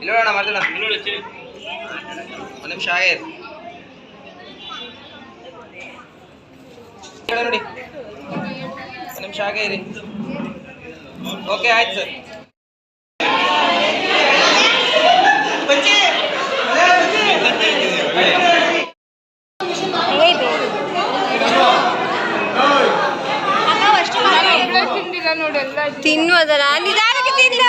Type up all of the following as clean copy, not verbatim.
ಇಲ್ಲೋಣ ಮಾಡ್ತಾನ ಒಂದು ನಿಮಿಷ ಆಗೇ ನೋಡಿ ಒಂದು ನಿಮಿಷ ಆಗೇ ಇರಿ ಓಕೆ ಆಯ್ತು ಸರ್ ತಿನ್ನುವುದಲ್ಲ ನಿಧಾನಕ್ಕೆ ತಿನ್ನ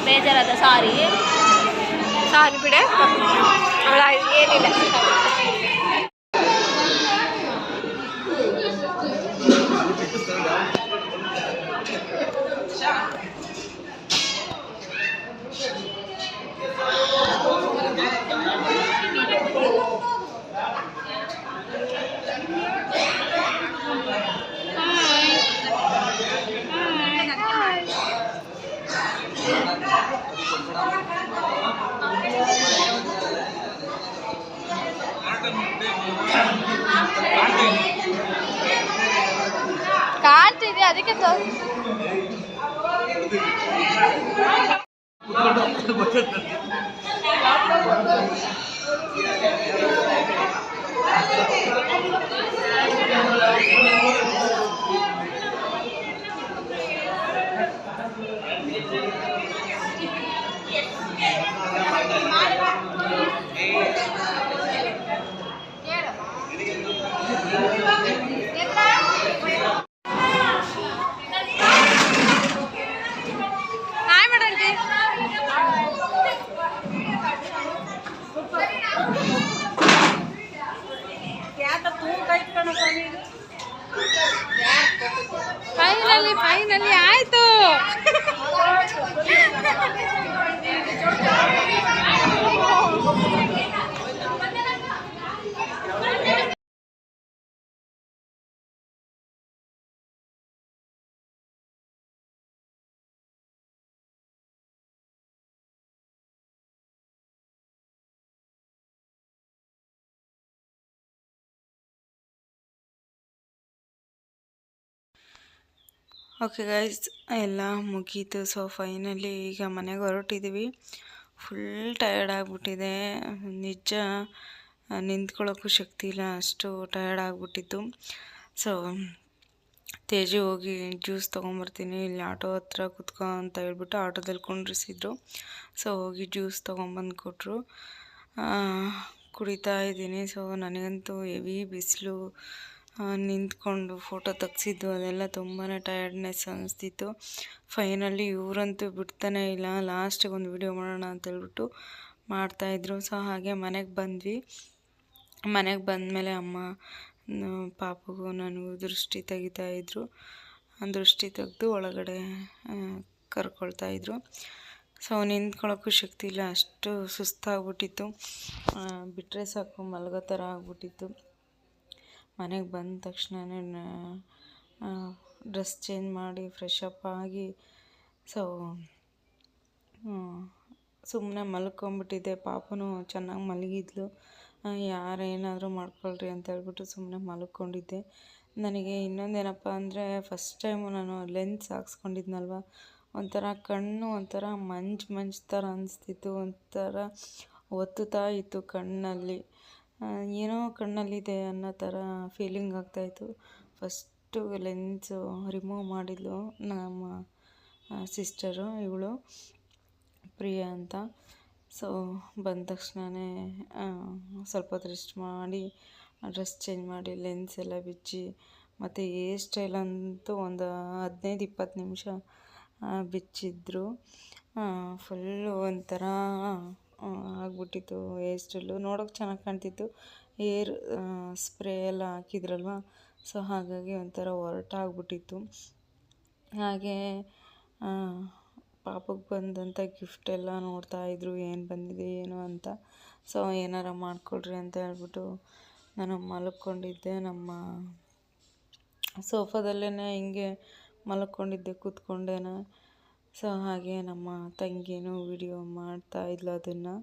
ಬೇಜಾರಾದ ಸಾರಿ ಬಿಡೆ ಅವಳ ಏನಿಲ್ಲ ಕಾಣ್ತಿದೆ ಅದಕ್ಕೆ ಫೈನಲಿ ಆಯ್ತು ಓಕೆ ಗೈಸ್ ಎಲ್ಲ ಮುಗೀತು. ಸೊ ಫೈನಲಿ ಈಗ ಮನೆಗೆ ಹೊರಟಿದ್ದೀವಿ. ಫುಲ್ ಟಯರ್ಡ್ ಆಗಿಬಿಟ್ಟಿದೆ ನಿಜ, ನಿಂತ್ಕೊಳ್ಳೋಕ್ಕೂ ಶಕ್ತಿ ಇಲ್ಲ, ಅಷ್ಟು ಟಯರ್ಡ್ ಆಗಿಬಿಟ್ಟಿತ್ತು. ಸೊ ತೇಜು ಹೋಗಿ ಜ್ಯೂಸ್ ತೊಗೊಂಬರ್ತೀನಿ ಇಲ್ಲಿ ಆಟೋ ಹತ್ರ ಕುತ್ಕೊ ಅಂತ ಹೇಳ್ಬಿಟ್ಟು ಆಟೋದಲ್ಲಿ ಕುಂಡ್ರಿಸಿದ್ರು. ಸೊ ಹೋಗಿ ಜ್ಯೂಸ್ ತೊಗೊಂಬಂದು ಕೊಟ್ಟರು, ಕುಡಿತಾ ಇದ್ದೀನಿ. ಸೊ ನನಗಂತೂ ಹೆವಿ ಬಿಸಿಲು, ನಿಂತ್ಕೊಂಡು ಫೋಟೋ ತೆಗ್ಸಿದ್ದು ಅದೆಲ್ಲ ತುಂಬಾ ಟಯರ್ಡ್ನೆಸ್ ಅನ್ನಿಸ್ತಿತ್ತು. ಫೈನಲಿ ಇವರಂತೂ ಬಿಡ್ತಾನೆ ಇಲ್ಲ, ಲಾಸ್ಟಿಗೆ ಒಂದು ವಿಡಿಯೋ ಮಾಡೋಣ ಅಂತೇಳ್ಬಿಟ್ಟು ಮಾಡ್ತಾಯಿದ್ರು. ಸೊ ಹಾಗೆ ಮನೆಗೆ ಬಂದ್ವಿ. ಮನೆಗೆ ಬಂದಮೇಲೆ ಅಮ್ಮ ಪಾಪಗೂ ನನಗೂ ದೃಷ್ಟಿ ತೆಗಿತಾಯಿದ್ರು. ದೃಷ್ಟಿ ತೆಗೆದು ಒಳಗಡೆ ಕರ್ಕೊಳ್ತಾಯಿದ್ರು. ಸೊ ನಿಂತ್ಕೊಳ್ಳೋಕ್ಕೂ ಶಕ್ತಿ ಇಲ್ಲ, ಅಷ್ಟು ಸುಸ್ತಾಗ್ಬಿಟ್ಟಿತ್ತು, ಬಿಟ್ಟರೆ ಸಾಕು ಮಲಗೋ ಥರ ಆಗ್ಬಿಟ್ಟಿತ್ತು. ಮನೆಗೆ ಬಂದ ತಕ್ಷಣವೇ ಡ್ರೆಸ್ ಚೇಂಜ್ ಮಾಡಿ ಫ್ರೆಶ್ ಅಪ್ ಆಗಿ ಸೊ ಸುಮ್ಮನೆ ಮಲ್ಕೊಂಬಿಟ್ಟಿದ್ದೆ. ಪಾಪನೂ ಚೆನ್ನಾಗಿ ಮಲಗಿದ್ಲು, ಯಾರೇನಾದರೂ ಮಾಡ್ಕೊಳ್ರಿ ಅಂತ ಹೇಳ್ಬಿಟ್ಟು ಸುಮ್ಮನೆ ಮಲ್ಕೊಂಡಿದ್ದೆ. ನನಗೆ ಇನ್ನೊಂದೇನಪ್ಪ ಅಂದರೆ ಫಸ್ಟ್ ಟೈಮು ನಾನು ಲೆನ್ಸ್ ಹಾಕ್ಸ್ಕೊಂಡಿದ್ನಲ್ವ, ಒಂಥರ ಕಣ್ಣು ಒಂಥರ ಮಂಜು ಥರ ಅನಿಸ್ತಿತ್ತು, ಒಂಥರ ಒತ್ತುತ್ತಾ ಇತ್ತು ಕಣ್ಣಲ್ಲಿ, ಏನೋ ಕಣ್ಣಲ್ಲಿದೆ ಅನ್ನೋ ಥರ ಫೀಲಿಂಗ್ ಆಗ್ತಾಯಿತ್ತು. ಫಸ್ಟು ಲೆನ್ಸು ರಿಮೂವ್ ಮಾಡಿದ್ಲು ನಮ್ಮ ಸಿಸ್ಟರು, ಇವಳು ಪ್ರಿಯಾ ಅಂತ. ಸೊ ಬಂದ ತಕ್ಷಣವೇ ಸ್ವಲ್ಪ ಹೊತ್ತು ರೆಸ್ಟ್ ಮಾಡಿ ಡ್ರೆಸ್ ಚೇಂಜ್ ಮಾಡಿ ಲೆನ್ಸ್ ಎಲ್ಲ ಬಿಚ್ಚಿ, ಮತ್ತು ಹೇರ್ ಸ್ಟೈಲ್ ಅಂತೂ ಒಂದು 15-20 ನಿಮಿಷ ಬಿಚ್ಚಿದ್ರು. ಫುಲ್ಲು ಒಂಥರ ಆಗ್ಬಿಟ್ಟಿತ್ತು ಹೇರ್ ಸ್ಟೈಲು, ನೋಡೋಕೆ ಚೆನ್ನಾಗಿ ಕಾಣ್ತಿತ್ತು. ಹೇರ್ ಸ್ಪ್ರೇ ಎಲ್ಲ ಹಾಕಿದ್ರಲ್ವ, ಸೊ ಹಾಗಾಗಿ ಒಂಥರ ಒರಟಾಗ್ಬಿಟ್ಟಿತ್ತು. ಹಾಗೆ ಪಾಪಕ್ಕೆ ಬಂದಂಥ ಗಿಫ್ಟ್ ಎಲ್ಲ ನೋಡ್ತಾಯಿದ್ರು, ಏನು ಬಂದಿದೆ ಏನು ಅಂತ. ಸೊ ಏನಾರ ಮಾಡಿಕೊಡ್ರಿ ಅಂತ ಹೇಳ್ಬಿಟ್ಟು ನಾನು ಮಲ್ಕೊಂಡಿದ್ದೆ. ನಮ್ಮ ಸೋಫಾದಲ್ಲೇ ಹಿಂಗೆ ಮಲ್ಕೊಂಡಿದ್ದೆ ಕೂತ್ಕೊಂಡೇನ. ಸೊ ಹಾಗೆ ನಮ್ಮ ತಂಗಿನೂ ವಿಡಿಯೋ ಮಾಡ್ತಾಯಿದ್ಲು ಅದನ್ನು.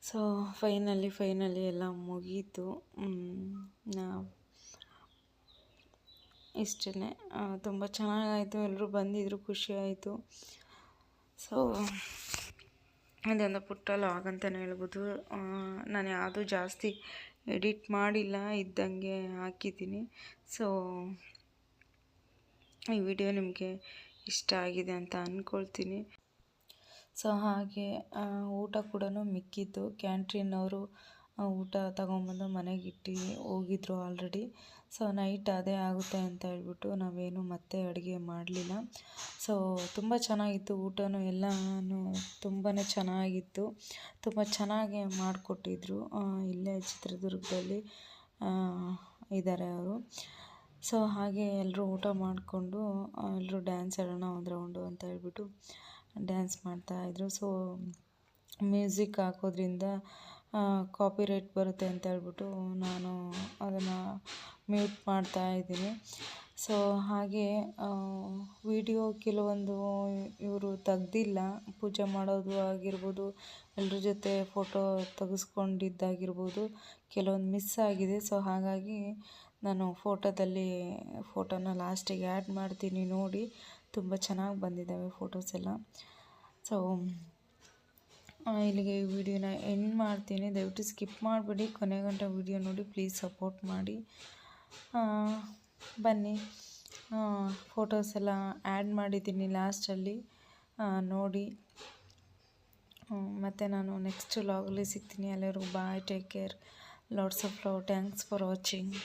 ಸೊ ಫೈನಲಿ ಎಲ್ಲ ಮುಗೀತು. ಇಷ್ಟೇ. ತುಂಬ ಚೆನ್ನಾಗಾಯಿತು, ಎಲ್ಲರೂ ಬಂದಿದ್ದರು, ಖುಷಿ ಆಯಿತು. ಸೊ ಇದೊಂದು ಪುಟ್ಟ ಲಾಗ್ ಅಂತಲೇ ಹೇಳ್ಬೋದು. ನಾನು ಯಾವುದೂ ಜಾಸ್ತಿ ಎಡಿಟ್ ಮಾಡಿಲ್ಲ, ಇದ್ದಂಗೆ ಹಾಕಿದ್ದೀನಿ. ಸೊ ಈ ವಿಡಿಯೋ ನಿಮಗೆ ಇಷ್ಟ ಆಗಿದೆ ಅಂತ ಅಂದ್ಕೊಳ್ತೀನಿ. ಸೊ ಹಾಗೆ ಊಟ ಕೂಡ ಮಿಕ್ಕಿತ್ತು. ಕ್ಯಾಂಟ್ರಿನವರು ಊಟ ತಗೊಂಬಂದು ಮನೆಗೆ ಇಟ್ಟು ಹೋಗಿದ್ರು ಆಲ್ರೆಡಿ. ಸೊ ನೈಟ್ ಅದೇ ಆಗುತ್ತೆ ಅಂತ ಹೇಳ್ಬಿಟ್ಟು ನಾವೇನು ಮತ್ತೆ ಅಡುಗೆ ಮಾಡಲಿಲ್ಲ. ಸೊ ತುಂಬ ಚೆನ್ನಾಗಿತ್ತು, ಊಟನೂ ಎಲ್ಲನೂ ತುಂಬಾ ಚೆನ್ನಾಗಿತ್ತು. ತುಂಬ ಚೆನ್ನಾಗಿ ಮಾಡಿಕೊಟ್ಟಿದ್ರು. ಇಲ್ಲೇ ಚಿತ್ರದುರ್ಗದಲ್ಲಿ ಇದ್ದಾರೆ ಅವರು. ಸೊ ಹಾಗೆ ಎಲ್ಲರೂ ಊಟ ಮಾಡಿಕೊಂಡು ಎಲ್ಲರೂ ಡ್ಯಾನ್ಸ್ ಆಡೋಣ ಒಂದು ರೌಂಡು ಅಂತ ಹೇಳ್ಬಿಟ್ಟು ಡ್ಯಾನ್ಸ್ ಮಾಡ್ತಾಯಿದ್ರು. ಸೊ ಮ್ಯೂಸಿಕ್ ಹಾಕೋದ್ರಿಂದ ಕಾಪಿರೈಟ್ ಬರುತ್ತೆ ಅಂತ ಹೇಳ್ಬಿಟ್ಟು ನಾನು ಅದನ್ನು ಮ್ಯೂಟ್ ಮಾಡ್ತಾಯಿದ್ದೀನಿ. ಸೊ ಹಾಗೆ ವಿಡಿಯೋ ಕೆಲವೊಂದು ಇವರು ತೆಗ್ದಿಲ್ಲ. ಪೂಜೆ ಮಾಡೋದು ಆಗಿರ್ಬೋದು, ಎಲ್ಲರ ಜೊತೆ ಫೋಟೋ ತೆಗೆಸ್ಕೊಂಡಿದ್ದಾಗಿರ್ಬೋದು, ಕೆಲವೊಂದು ಮಿಸ್ ಆಗಿದೆ. ಸೊ ಹಾಗಾಗಿ ನಾನು ಫೋಟೋನ ಲಾಸ್ಟಿಗೆ ಆ್ಯಡ್ ಮಾಡ್ತೀನಿ, ನೋಡಿ. ತುಂಬ ಚೆನ್ನಾಗಿ ಬಂದಿದ್ದಾವೆ ಫೋಟೋಸ್ ಎಲ್ಲ. ಸೊ ಇಲ್ಲಿಗೆ ಈ ವಿಡಿಯೋನ ಎಂಡ್ ಮಾಡ್ತೀನಿ. ದಯವಿಟ್ಟು ಸ್ಕಿಪ್ ಮಾಡಿಬಿಡಿ, ಕೊನೆ ಗಂಟೆ ವಿಡಿಯೋ ನೋಡಿ, ಪ್ಲೀಸ್ ಸಪೋರ್ಟ್ ಮಾಡಿ. ಬನ್ನಿ, ಫೋಟೋಸ್ ಎಲ್ಲ ಆ್ಯಡ್ ಮಾಡಿದ್ದೀನಿ ಲಾಸ್ಟಲ್ಲಿ, ನೋಡಿ. ಮತ್ತು ನಾನು ನೆಕ್ಸ್ಟ್ ವ್ಲಾಗಲ್ಲಿ ಸಿಗ್ತೀನಿ. ಎಲ್ಲರಿಗೂ bye, take care, lots of love, thanks for watching.